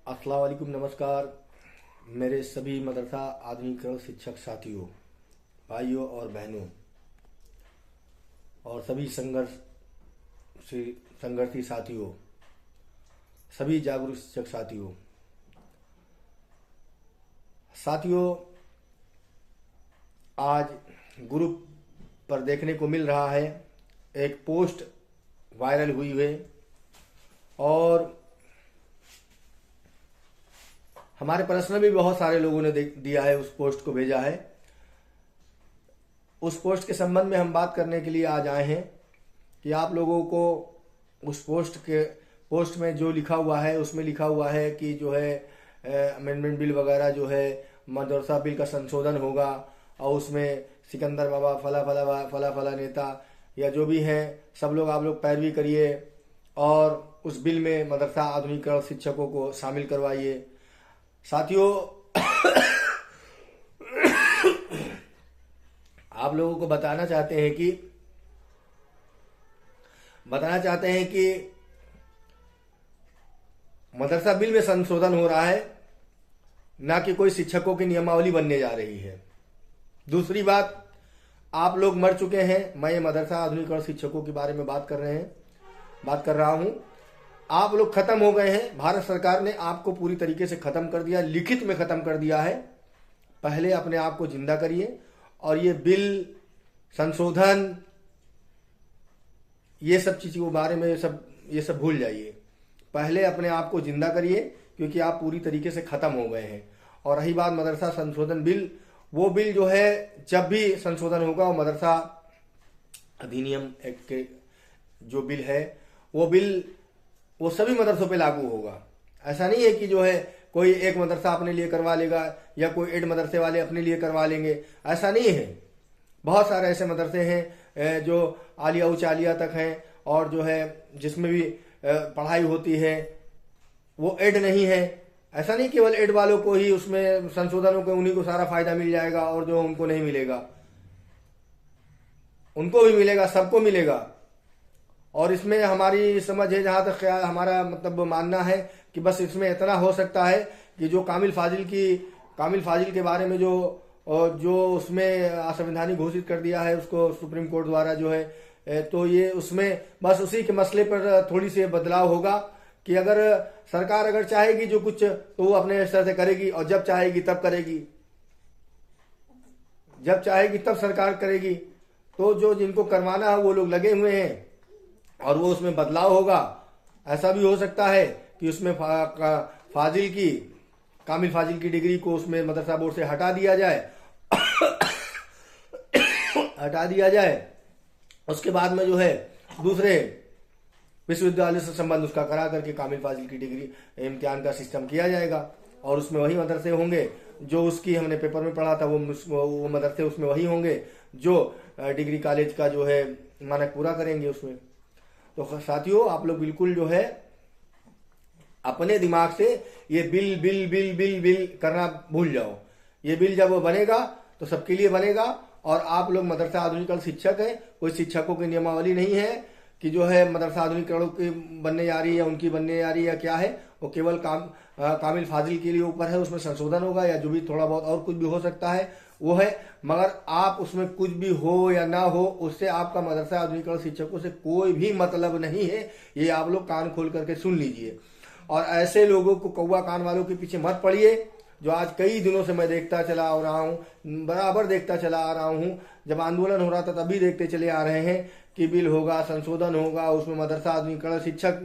अस्सलाम वालेकुम, नमस्कार मेरे सभी मदरसा आधुनिकीकरण शिक्षक साथियों, भाइयों और बहनों और सभी संघर्षी साथियों, सभी जागरूक शिक्षक साथियों। आज ग्रुप पर देखने को मिल रहा है, एक पोस्ट वायरल हुई है और हमारे पर्सनल भी बहुत सारे लोगों ने दिया है, उस पोस्ट को भेजा है। उस पोस्ट के संबंध में हम बात करने के लिए आज आए हैं कि आप लोगों को उस पोस्ट में जो लिखा हुआ है, उसमें लिखा हुआ है कि जो है अमेंडमेंट बिल वगैरह जो है मदरसा बिल का संशोधन होगा और उसमें सिकंदर बाबा फला फला नेता या जो भी हैं सब लोग आप लोग पैरवी करिए और उस बिल में मदरसा आधुनिकीकरण शिक्षकों को शामिल करवाइए। साथियों, आप लोगों को बताना चाहते हैं कि मदरसा बिल में संशोधन हो रहा है, ना कि कोई शिक्षकों की नियमावली बनने जा रही है। दूसरी बात, आप लोग मर चुके हैं। मैं मदरसा आधुनिकीकरण शिक्षकों के बारे में बात कर रहा हूं। आप लोग खत्म हो गए हैं। भारत सरकार ने आपको पूरी तरीके से खत्म कर दिया, लिखित में खत्म कर दिया है। पहले अपने आप को जिंदा करिए और ये बिल संशोधन ये सब चीजों के बारे में ये सब भूल जाइए। पहले अपने आप को जिंदा करिए, क्योंकि आप पूरी तरीके से खत्म हो गए हैं। और रही बात मदरसा संशोधन बिल, वो बिल जो है जब भी संशोधन होगा वो मदरसा अधिनियम एक्ट के जो बिल है वो सभी मदरसों पे लागू होगा। ऐसा नहीं है कि जो है कोई एक मदरसा अपने लिए करवा लेगा या कोई 8 मदरसे वाले अपने लिए करवा लेंगे, ऐसा नहीं है। बहुत सारे ऐसे मदरसे हैं जो आलिया उच्च आलिया तक हैं और जो है जिसमें भी पढ़ाई होती है वो एड नहीं है। ऐसा नहीं केवल एड वालों को ही उसमें संशोधनों को उन्हीं को सारा फायदा मिल जाएगा और जो उनको नहीं मिलेगा उनको भी मिलेगा, सबको मिलेगा। और इसमें हमारी समझ है, जहां तक हमारा मतलब मानना है कि बस इसमें इतना हो सकता है कि जो कामिल फाजिल के बारे में जो उसमें असंवैधानिक घोषित कर दिया है उसको सुप्रीम कोर्ट द्वारा जो है, तो ये उसमें बस उसी के मसले पर थोड़ी सी बदलाव होगा कि अगर सरकार चाहेगी जो कुछ तो वो अपने स्तर से करेगी और जब चाहेगी तब करेगी, जब चाहेगी तब सरकार करेगी। तो जो जिनको करवाना है वो लोग लगे हुए हैं और वो उसमें बदलाव होगा। ऐसा भी हो सकता है कि उसमें कामिल फाजिल की डिग्री को उसमें मदरसा बोर्ड से हटा दिया जाए। उसके बाद में जो है दूसरे विश्वविद्यालय से संबंध उसका करा करके कामिल फाजिल की डिग्री इम्तिहान का सिस्टम किया जाएगा और उसमें वही मदरसे होंगे जो उसकी हमने पेपर में पढ़ा था, वो मदरसे उसमें वही होंगे जो डिग्री कॉलेज का जो है मानक पूरा करेंगे उसमें। तो साथियों, आप लोग बिल्कुल जो है अपने दिमाग से ये bill bill bill bill bill करना भूल जाओ। ये बिल जब वो बनेगा तो सबके लिए बनेगा और आप लोग मदरसा आधुनिकीकरण शिक्षक हैं। कोई शिक्षकों की नियमावली नहीं है कि जो है मदरसा आधुनिकीकरण की बनने जा रही है या उनकी बनने जा रही है या क्या है। वो केवल कामिल फाजिल के लिए ऊपर है, उसमें संशोधन होगा या जो भी थोड़ा बहुत और कुछ भी हो सकता है वो है। मगर आप उसमें कुछ भी हो या ना हो, उससे आपका मदरसा आधुनिकीकरण शिक्षकों से कोई भी मतलब नहीं है। ये आप लोग कान खोल करके सुन लीजिए और ऐसे लोगों को, कौवा कान वालों के पीछे मत पड़िए, जो आज कई दिनों से मैं देखता चला आ रहा हूँ, बराबर देखता चला आ रहा हूँ। जब आंदोलन हो रहा था तभी देखते चले आ रहे हैं कि बिल होगा, संशोधन होगा, उसमें मदरसा आधुनिकीकरण शिक्षक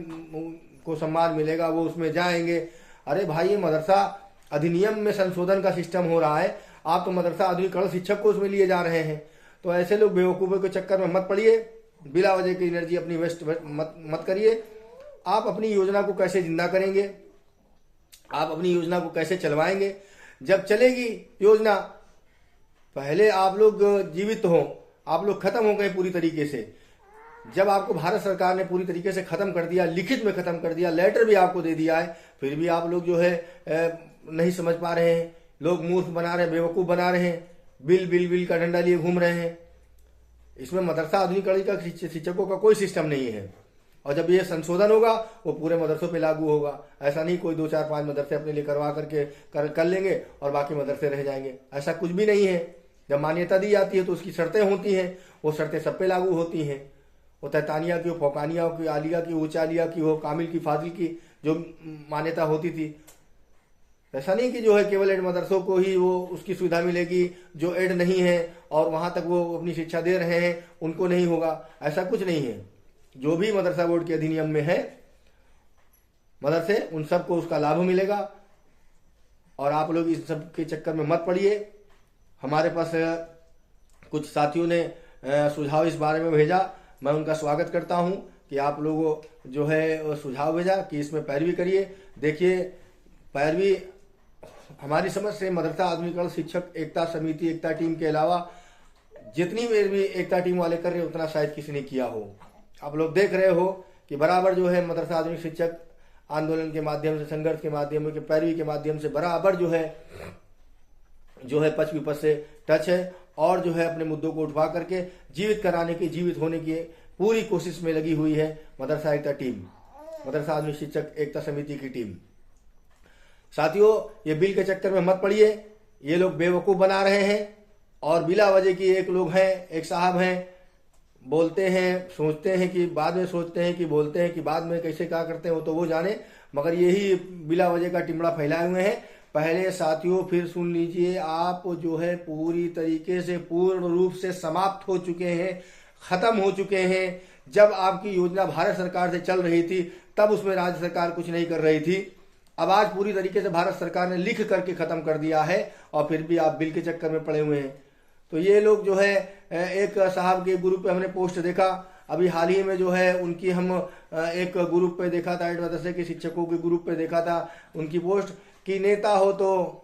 को सम्मान मिलेगा, वो उसमें जाएंगे। अरे भाई, ये मदरसा अधिनियम में संशोधन का सिस्टम हो रहा है, आप तो मदरसा आधुनिकीकरण शिक्षक को उसमें लिए जा रहे हैं। तो ऐसे लोग बेवकूफ़ों के चक्कर में मत पड़िए, बिला वजह की एनर्जी अपनी वेस्ट मत करिए। आप अपनी योजना को कैसे जिंदा करेंगे, आप अपनी योजना को कैसे चलवाएंगे? जब चलेगी योजना, पहले आप लोग जीवित हो, आप लोग खत्म हो गए पूरी तरीके से। जब आपको भारत सरकार ने पूरी तरीके से खत्म कर दिया, लिखित में खत्म कर दिया, लेटर भी आपको दे दिया है, फिर भी आप लोग जो है नहीं समझ पा रहे हैं। लोग मूर्ख बना रहे हैं, बेवकूफ बना रहे हैं, बिल बिल बिल का डंडा लिए घूम रहे हैं। इसमें मदरसा आधुनिकीकरण का शिक्षकों का कोई सिस्टम नहीं है। और जब ये संशोधन होगा वो पूरे मदरसों पे लागू होगा। ऐसा नहीं कोई 2 4 5 मदरसे अपने लिए करवा करके कर लेंगे और बाकी मदरसे रह जाएंगे, ऐसा कुछ भी नहीं है। जब मान्यता दी जाती है तो उसकी शर्तें होती हैं, वो शर्तें सब पे लागू होती हैं। वो तहतानिया की हो, फौकानिया की, आलिया की, ऊंचालिया की हो, कामिल की, फाजिल की जो मान्यता होती थी, ऐसा नहीं कि जो है केवल एड मदरसों को ही वो उसकी सुविधा मिलेगी, जो एड नहीं है और वहां तक वो अपनी शिक्षा दे रहे हैं उनको नहीं होगा, ऐसा कुछ नहीं है। जो भी मदरसा बोर्ड के अधिनियम में है मदरसे, उन सबको उसका लाभ मिलेगा। और आप लोग इस सब के चक्कर में मत पड़िए। हमारे पास कुछ साथियों ने सुझाव इस बारे में भेजा, मैं उनका स्वागत करता हूं कि आप लोगों जो है सुझाव भेजा कि इसमें पैरवी करिए। देखिए, पैरवी हमारी समझ से मदरसा आधुनिकीकरण शिक्षक एकता समिति, एकता टीम के अलावा जितनी भी एकता टीम वाले कर रहे हैं उतना शायद किसी ने किया हो। आप लोग देख रहे हो कि बराबर जो है मदरसा आधुनिक शिक्षक आंदोलन के माध्यम से, संघर्ष के माध्यम से, पैरवी के माध्यम से बराबर जो है पक्ष विपक्ष से टच है और जो है अपने मुद्दों को उठवा करके जीवित कराने की, जीवित होने की पूरी कोशिश में लगी हुई है मदरसा एकता टीम, मदरसा आधुनिक शिक्षक एकता समिति की टीम। साथियों, ये बिल के चक्कर में मत पड़िए। ये लोग बेवकूफ बना रहे हैं और बिला वजह की एक लोग हैं, एक साहब हैं, बोलते हैं, सोचते हैं कि बाद में सोचते हैं कि बोलते हैं कि बाद में कैसे क्या करते हैं वो तो वो जाने, मगर यही बिला वजह का टिमड़ा फैलाए हुए हैं। पहले साथियों फिर सुन लीजिए, आप जो है पूरी तरीके से पूर्ण रूप से समाप्त हो चुके हैं, खत्म हो चुके हैं। जब आपकी योजना भारत सरकार से चल रही थी तब उसमें राज्य सरकार कुछ नहीं कर रही थी। अब आज पूरी तरीके से भारत सरकार ने लिख करके खत्म कर दिया है और फिर भी आप बिल के चक्कर में पड़े हुए हैं। तो ये लोग जो है, एक साहब के ग्रुप पे हमने पोस्ट देखा अभी हाल ही में, जो है उनकी हम एक ग्रुप पे देखा था, एड मदरसे के शिक्षकों के ग्रुप पे देखा था उनकी पोस्ट कि नेता हो तो,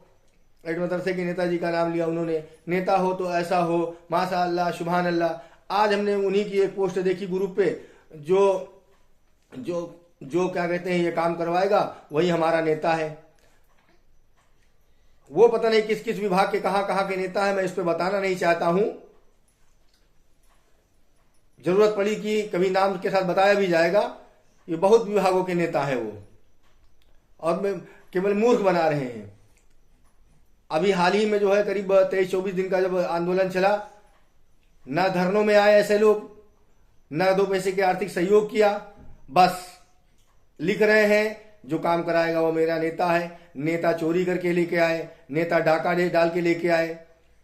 एड मदरसे के नेताजी का नाम लिया उन्होंने, नेता हो तो ऐसा हो, माशा अल्लाह, सुभान अल्लाह। आज हमने उन्हीं की एक पोस्ट देखी ग्रुप पे, जो क्या कहते हैं ये काम करवाएगा वही हमारा नेता है। वो पता नहीं किस किस विभाग के कहां के नेता है, मैं इस पे बताना नहीं चाहता हूं। जरूरत पड़ी कि कभी नाम के साथ बताया भी जाएगा। ये बहुत विभागों के नेता है वो, और मैं केवल मूर्ख बना रहे हैं। अभी हाल ही में जो है करीब 23-24 दिन का जब आंदोलन चला, ना धरनों में आए ऐसे लोग, ना 2 पैसे के आर्थिक सहयोग किया, बस लिख रहे हैं जो काम कराएगा वो मेरा नेता है। नेता चोरी करके लेके आए, नेता डाका डाल के लेके आए।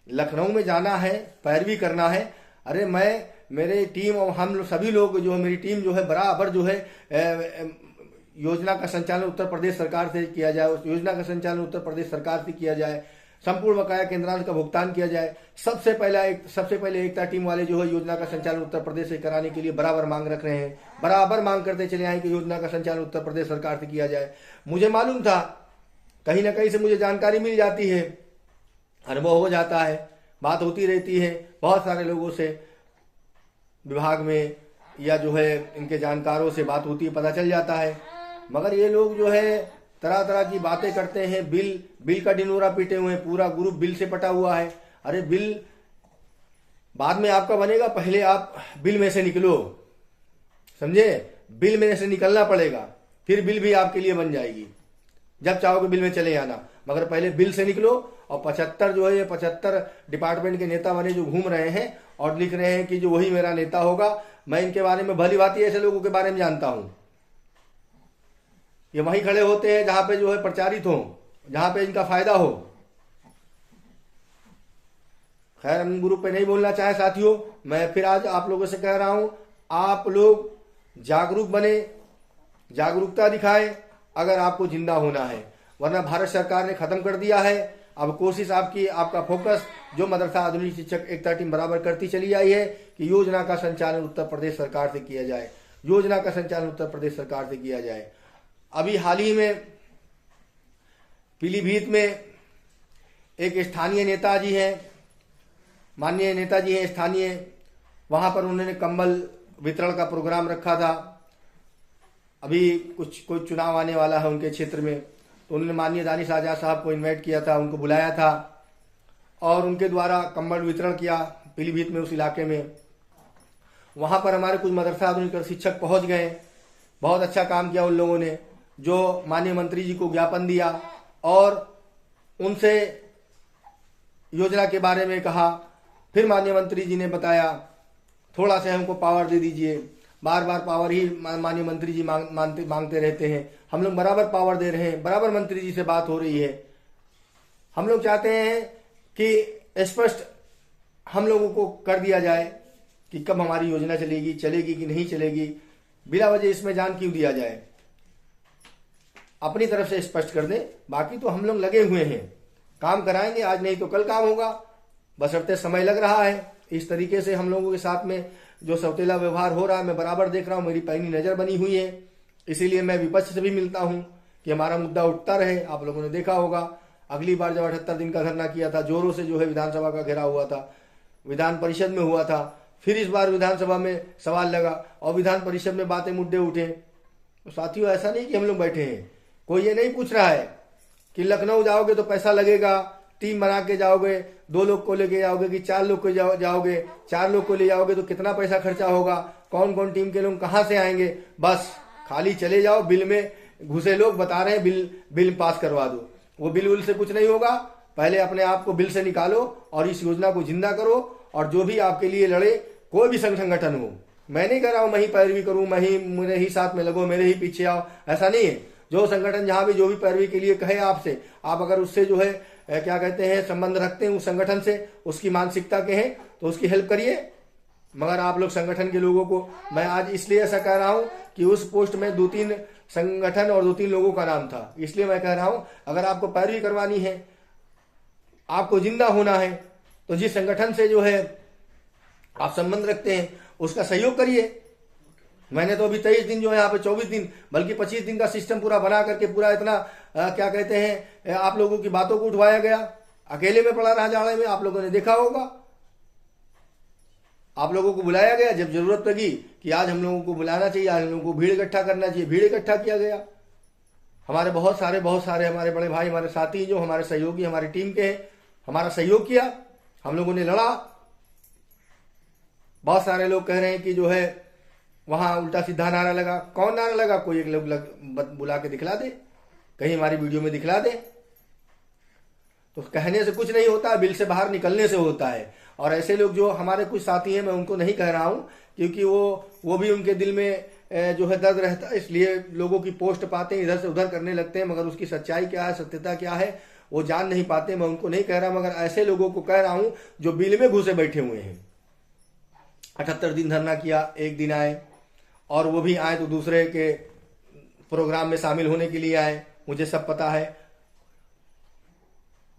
लखनऊ में जाना है, पैरवी करना है। अरे मेरे टीम और हम सभी लोग जो है, मेरी टीम जो है बराबर जो है योजना का संचालन उत्तर प्रदेश सरकार से किया जाए, उस योजना का संचालन उत्तर प्रदेश सरकार से किया जाए, संपूर्ण बकाया केंद्रांश का भुगतान किया जाए। सबसे पहले एकता टीम वाले जो है योजना का संचालन उत्तर प्रदेश से कराने के लिए बराबर मांग रख रहे हैं, बराबर मांग करते चले आए कि योजना का संचालन उत्तर प्रदेश सरकार से किया जाए। मुझे मालूम था, कहीं ना कहीं से मुझे जानकारी मिल जाती है, अनुभव हो जाता है, बात होती रहती है बहुत सारे लोगों से, विभाग में या जो है इनके जानकारों से बात होती है, पता चल जाता है। मगर ये लोग जो है तरह तरह की बातें करते हैं, बिल का डिनोरा पीटे हुए हैं, पूरा ग्रुप बिल से पटा हुआ है। अरे बिल बाद में आपका बनेगा, पहले आप बिल में से निकलो, समझे? बिल में से निकलना पड़ेगा, फिर बिल भी आपके लिए बन जाएगी। जब चाहोगे बिल में चले आना, मगर पहले बिल से निकलो। और 75 जो है, ये 75 डिपार्टमेंट के नेता बने जो घूम रहे हैं और लिख रहे हैं कि जो वही मेरा नेता होगा। मैं इनके बारे में भली भांति ऐसे लोगों के बारे में जानता हूं। ये वहीं खड़े होते हैं जहां पे जो है प्रचारित हो, जहां पे इनका फायदा हो। खैर, हम ग्रुप पे नहीं बोलना चाहे साथियों। मैं फिर आज आप लोगों से कह रहा हूं, आप लोग जागरूक बने, जागरूकता दिखाएं अगर आपको जिंदा होना है, वरना भारत सरकार ने खत्म कर दिया है। अब कोशिश आपका फोकस जो मदरसा आधुनिक शिक्षक एकता टीम बराबर करती चली आई है कि योजना का संचालन उत्तर प्रदेश सरकार से किया जाए, योजना का संचालन उत्तर प्रदेश सरकार से किया जाए। अभी हाल ही में पीलीभीत में एक स्थानीय नेताजी हैं, माननीय नेताजी हैं स्थानीय, वहां पर उन्होंने कंबल वितरण का प्रोग्राम रखा था। अभी कोई चुनाव आने वाला है उनके क्षेत्र में, तो उन्होंने माननीय दानिश आजाद साहब को इनवाइट किया था, उनको बुलाया था और उनके द्वारा कंबल वितरण किया पीलीभीत में, उस इलाके में। वहां पर हमारे कुछ मदरसा आधुनिक शिक्षक पहुंच गए बहुत अच्छा काम किया उन लोगों ने, जो माननीय मंत्री जी को ज्ञापन दिया और उनसे योजना के बारे में कहा। फिर माननीय मंत्री जी ने बताया थोड़ा सा हमको पावर दे दीजिए, बार बार पावर ही माननीय मंत्री जी मांगते रहते हैं। हम लोग बराबर पावर दे रहे हैं, बराबर मंत्री जी से बात हो रही है। हम लोग चाहते हैं कि स्पष्ट हम लोगों को कर दिया जाए कि कब हमारी योजना चलेगी कि नहीं चलेगी। बिना वजह इसमें जान क्यों दिया जाए, अपनी तरफ से स्पष्ट कर दें। बाकी तो हम लोग लगे हुए हैं, काम कराएंगे, आज नहीं तो कल काम होगा, बशर्ते समय लग रहा है। इस तरीके से हम लोगों के साथ में जो सौतेला व्यवहार हो रहा है मैं बराबर देख रहा हूं, मेरी पैनी नजर बनी हुई है। इसीलिए मैं विपक्ष से भी मिलता हूं कि हमारा मुद्दा उठता रहे। आप लोगों ने देखा होगा अगली बार जब 78 दिन का धरना किया था, जोरों से जो है विधानसभा का घेराव हुआ था, विधान परिषद में हुआ था, फिर इस बार विधानसभा में सवाल लगा और विधान परिषद में बातें मुद्दे उठे। तो साथियों ऐसा नहीं कि हम लोग बैठे हैं, कोई ये नहीं पूछ रहा है कि लखनऊ जाओगे तो पैसा लगेगा, टीम बना के जाओगे, 2 लोग को लेके जाओगे कि 4 लोग को जाओगे, 4 लोग को ले जाओगे तो कितना पैसा खर्चा होगा, कौन कौन टीम के लोग कहां से आएंगे। बस खाली चले जाओ, बिल में घुसे लोग बता रहे हैं बिल पास करवा दो। वो बिल से कुछ नहीं होगा। पहले अपने आप को बिल से निकालो और इस योजना को जिंदा करो। और जो भी आपके लिए लड़े, कोई भी संगठन हो, मैं नहीं कह रहा हूं मैं ही पैरवी करूं, मैं ही मेरे ही साथ में लगो, मेरे ही पीछे आओ, ऐसा नहीं है। जो संगठन जहां भी जो भी पैरवी के लिए कहे आपसे, आप अगर उससे जो है क्या कहते हैं संबंध रखते हैं उस संगठन से, उसकी मानसिकता के हैं तो उसकी हेल्प करिए। मगर आप लोग संगठन के लोगों को, मैं आज इसलिए ऐसा कह रहा हूं कि उस पोस्ट में 2-3 संगठन और 2-3 लोगों का नाम था, इसलिए मैं कह रहा हूं अगर आपको पैरवी करवानी है, आपको जिंदा होना है, तो जिस संगठन से जो है आप संबंध रखते हैं उसका सहयोग करिए। मैंने तो अभी 23 दिन जो है यहाँ पे 24 दिन बल्कि 25 दिन का सिस्टम पूरा बना करके पूरा इतना क्या कहते हैं आप लोगों की बातों को उठवाया गया। अकेले में पड़ा रहा जाड़े में, आप लोगों ने देखा होगा। आप लोगों को बुलाया गया जब जरूरत लगी कि आज हम लोगों को बुलाना चाहिए, आज हम लोगों को भीड़ इकट्ठा करना चाहिए, भीड़ इकट्ठा किया गया। हमारे बहुत सारे हमारे बड़े भाई, हमारे साथी जो हमारे सहयोगी हमारी टीम के हैं, हमारा सहयोग किया, हम लोगों ने लड़ा। बहुत सारे लोग कह रहे हैं कि जो है वहां उल्टा सीधा नारा लगा। कौन नारा लगा? कोई एक लोग बुला के दिखला दे, कहीं हमारी वीडियो में दिखला दे। तो कहने से कुछ नहीं होता, बिल से बाहर निकलने से होता है। और ऐसे लोग जो हमारे कुछ साथी हैं, मैं उनको नहीं कह रहा हूं क्योंकि वो भी उनके दिल में जो है दर्द रहता है, इसलिए लोगों की पोस्ट पाते हैं, इधर से उधर करने लगते हैं, मगर उसकी सच्चाई क्या है, सत्यता क्या है वो जान नहीं पाते। मैं उनको नहीं कह रहा, मगर ऐसे लोगों को कह रहा हूं जो बिल में घुसे बैठे हुए हैं। 78 दिन धरना किया, एक दिन आए, और वो भी आए तो दूसरे के प्रोग्राम में शामिल होने के लिए आए, मुझे सब पता है।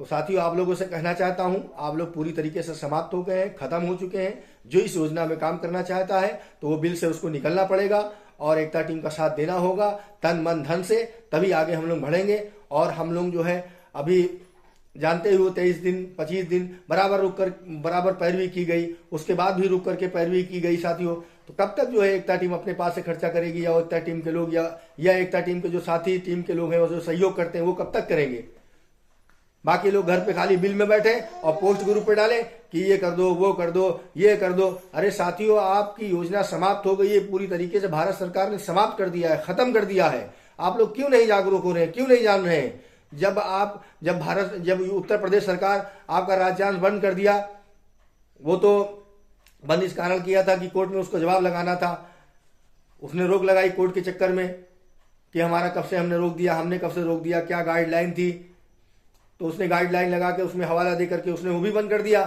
तो साथियों आप लोगों से कहना चाहता हूं, आप लोग पूरी तरीके से समाप्त हो गए हैं, खत्म हो चुके हैं। जो इस योजना में काम करना चाहता है तो वो बिल से उसको निकलना पड़ेगा और एकता टीम का साथ देना होगा तन मन धन से, तभी आगे हम लोग बढ़ेंगे। और हम लोग जो है अभी जानते हुए 23 दिन 25 दिन बराबर रुक कर बराबर पैरवी की गई, उसके बाद भी रुक करके पैरवी की गई साथियों। तो कब तक जो है एकता टीम अपने पास से खर्चा करेगी, या एकता टीम के लोग या एकता टीम के जो साथी टीम के लोग हैं वो जो सहयोग करते हैं वो कब तक करेंगे? बाकी लोग घर पे खाली बिल में बैठे और पोस्ट ग्रुप पे डालें कि ये कर दो, वो कर दो, ये कर दो। अरे साथियों आपकी योजना समाप्त हो गई है, पूरी तरीके से भारत सरकार ने समाप्त कर दिया है, खत्म कर दिया है। आप लोग क्यों नहीं जागरूक हो रहे हैं, क्यों नहीं जान रहे हैं? जब उत्तर प्रदेश सरकार आपका राज्यांश बंद कर दिया, वो तो बंद इस कारण किया था कि कोर्ट में उसको जवाब लगाना था। उसने रोक लगाई कोर्ट के चक्कर में कि हमारा कब से हमने रोक दिया, हमने कब से रोक दिया, क्या गाइडलाइन थी। तो उसने गाइडलाइन लगा के उसमें हवाला दे करके उसने वो भी बंद कर दिया।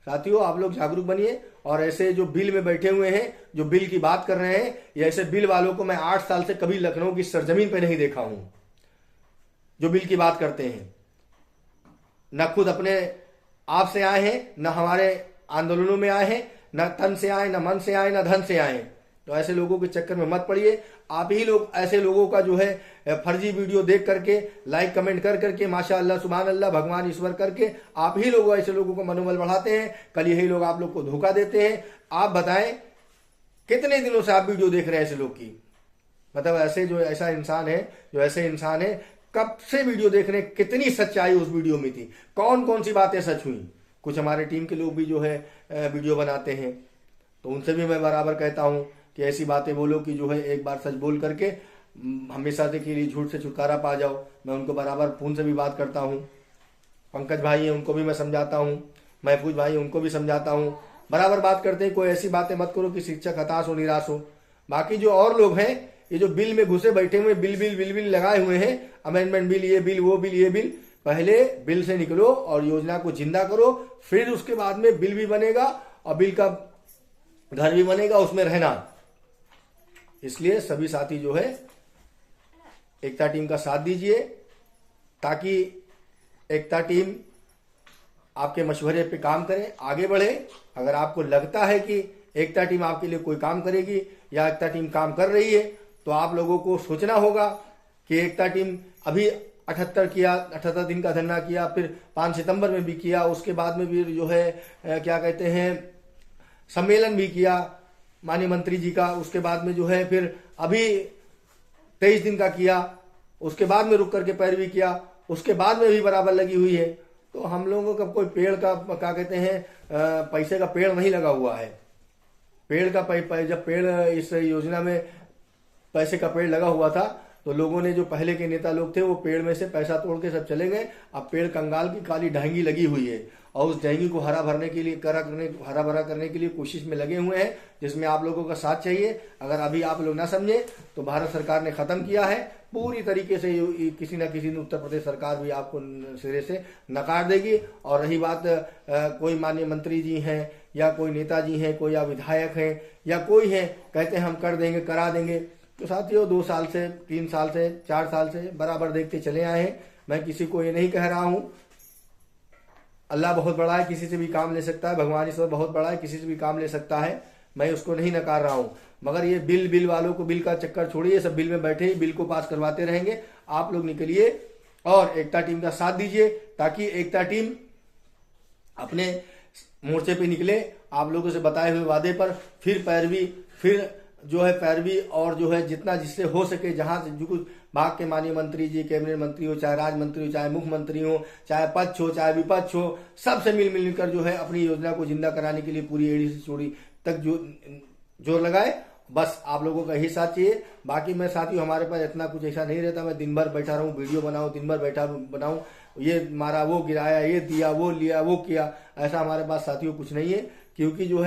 साथियों आप लोग जागरूक बनिए। और ऐसे जो बिल में बैठे हुए हैं, जो बिल की बात कर रहे हैं, ये ऐसे बिल वालों को मैं 8 साल से कभी लखनऊ की सरजमीन पे नहीं देखा हूं। जो बिल की बात करते हैं, न खुद अपने आप से आए हैं, न हमारे आंदोलनों में आए हैं, न तन से आए, न मन से आए, न धन से आए। तो ऐसे लोगों के चक्कर में मत पड़िए। आप ही लोग ऐसे लोगों का जो है फर्जी वीडियो देख करके, लाइक कमेंट कर करके, माशाअल्लाह सुभान अल्लाह भगवान ईश्वर करके आप ही लोग ऐसे लोगों को मनोबल बढ़ाते हैं। कल यही लोग आप लोग को धोखा देते हैं। आप बताएं कितने दिनों से आप वीडियो देख रहे हैं ऐसे लोग की? मतलब ऐसा इंसान है, कब से वीडियो देख रहे हैं, कितनी सच्चाई उस वीडियो में थी, कौन कौन सी बातें सच हुई। कुछ हमारे टीम के लोग भी जो है वीडियो बनाते हैं, तो उनसे भी मैं बराबर कहता हूं कि ऐसी बातें बोलो कि जो है एक बार सच बोल करके हमेशा के लिए झूठ से छुटकारा पा जाओ। मैं उनको बराबर फोन से भी बात करता हूँ। पंकज भाई हैं, उनको भी मैं समझाता हूँ। महफूज भाई उनको भी समझाता हूँ। बराबर बात करते हैं, कोई ऐसी बातें मत करो कि शिक्षक हताश हो, निराश हो। बाकी जो और लोग हैं, ये जो बिल में घुसे बैठे हुए, बिल बिल बिल बिल लगाए हुए हैं, अमेंडमेंट बिल, ये बिल, वो बिल, ये बिल, पहले बिल से निकलो और योजना को जिंदा करो, फिर उसके बाद में बिल भी बनेगा और बिल का घर भी बनेगा, उसमें रहना। इसलिए सभी साथी जो है एकता टीम का साथ दीजिए, ताकि एकता टीम आपके मशवरे पे काम करे, आगे बढ़े। अगर आपको लगता है कि एकता टीम आपके लिए कोई काम करेगी या एकता टीम काम कर रही है, तो आप लोगों को सोचना होगा कि एकता टीम अभी 78 दिन का धरना किया, फिर 5 सितंबर में भी किया, उसके बाद में भी जो है क्या कहते हैं सम्मेलन भी किया माननीय मंत्री जी का, उसके बाद में जो है फिर अभी 23 दिन का किया, उसके बाद में रुक करके पैरवी किया, उसके बाद में भी बराबर लगी हुई है। तो हम लोगों का कोई पेड़ का क्या कहते हैं पैसे का पेड़ नहीं लगा हुआ है। पेड़ का जब पेड़ इस योजना में पैसे का पेड़ लगा हुआ था, तो लोगों ने, जो पहले के नेता लोग थे, वो पेड़ में से पैसा तोड़ के सब चले गए। अब पेड़ कंगाल की काली ढांगी लगी हुई है और उस ढांगी को हरा भरा करने के लिए कोशिश में लगे हुए हैं, जिसमें आप लोगों का साथ चाहिए। अगर अभी आप लोग ना समझे तो भारत सरकार ने खत्म किया है पूरी तरीके से। किसी न किसी दिन उत्तर प्रदेश सरकार भी आपको सिरे से नकार देगी। और रही बात कोई माननीय मंत्री जी हैं या कोई नेताजी हैं, कोई या विधायक हैं या कोई है कहते हैं हम कर देंगे, करा देंगे, तो साथियों 2 साल से, 3 साल से, 4 साल से बराबर देखते चले आए हैं। मैं किसी को ये नहीं कह रहा हूं। अल्लाह बहुत बड़ा है, किसी से भी काम ले सकता है। भगवान ईश्वर बहुत बड़ा है, किसी से भी काम ले सकता है। मैं उसको नहीं नकार रहा हूं, मगर ये बिल वालों को बिल का चक्कर छोड़िए। सब बिल में बैठे ही बिल को पास करवाते रहेंगे। आप लोग निकलिए और एकता टीम का साथ दीजिए, ताकि एकता टीम अपने मोर्चे पे निकले, आप लोगों से बताए हुए वादे पर फिर पैरवी और जो है जितना जिससे हो सके, जहां से जो कुछ भाग के माननीय मंत्री जी, कैबिनेट मंत्री हो, चाहे राज्य मंत्री हो, चाहे मुख्यमंत्री हो, चाहे पक्ष हो, चाहे विपक्ष हो, सबसे मिलकर जो है अपनी योजना को जिंदा कराने के लिए पूरी एड़ी से चोड़ी तक जो जोर लगाए। बस आप लोगों का ही साथ चाहिए। बाकी मैं साथियों, हमारे पास इतना कुछ ऐसा नहीं रहता मैं दिन भर बैठा रहूं, वीडियो बनाऊं, दिन भर बैठा बनाऊं, ये मारा, वो गिराया, ये दिया, वो लिया, वो किया, ऐसा हमारे पास साथियों कुछ नहीं है। क्योंकि जो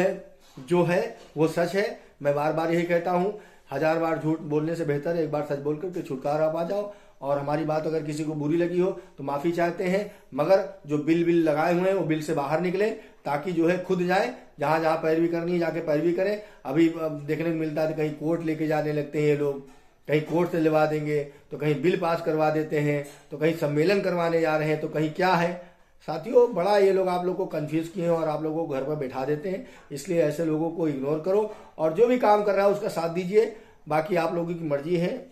है वो सच है। मैं बार बार यही कहता हूं, 1000 बार झूठ बोलने से बेहतर है एक बार सच बोल करके छुटकारा पा जाओ। और हमारी बात अगर किसी को बुरी लगी हो तो माफी चाहते हैं, मगर जो बिल लगाए हुए हैं वो बिल से बाहर निकले, ताकि जो है खुद जाए, जहां जहां पैरवी करनी है जाके पैरवी करें। अभी देखने को मिलता है कहीं कोर्ट लेके जाने लगते हैं ये लोग, कहीं कोर्ट से लिवा देंगे, तो कहीं बिल पास करवा देते हैं, तो कहीं सम्मेलन करवाने जा रहे हैं, तो कहीं क्या है। साथियों, बड़ा ये लोग आप लोग को कंफ्यूज किए हैं और आप लोगों को घर पर बैठा देते हैं। इसलिए ऐसे लोगों को इग्नोर करो और जो भी काम कर रहा है उसका साथ दीजिए। बाकी आप लोगों की मर्जी है।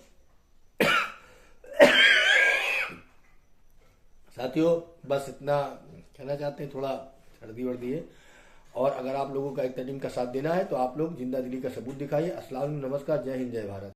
साथियों, बस इतना कहना चाहते हैं, थोड़ा सर्दी वर्दी है। और अगर आप लोगों का एकता टीम का साथ देना है तो आप लोग जिंदा दिली का सबूत दिखाइए। अस्सलाम वालेकुम, नमस्कार, जय हिंद, जय भारत।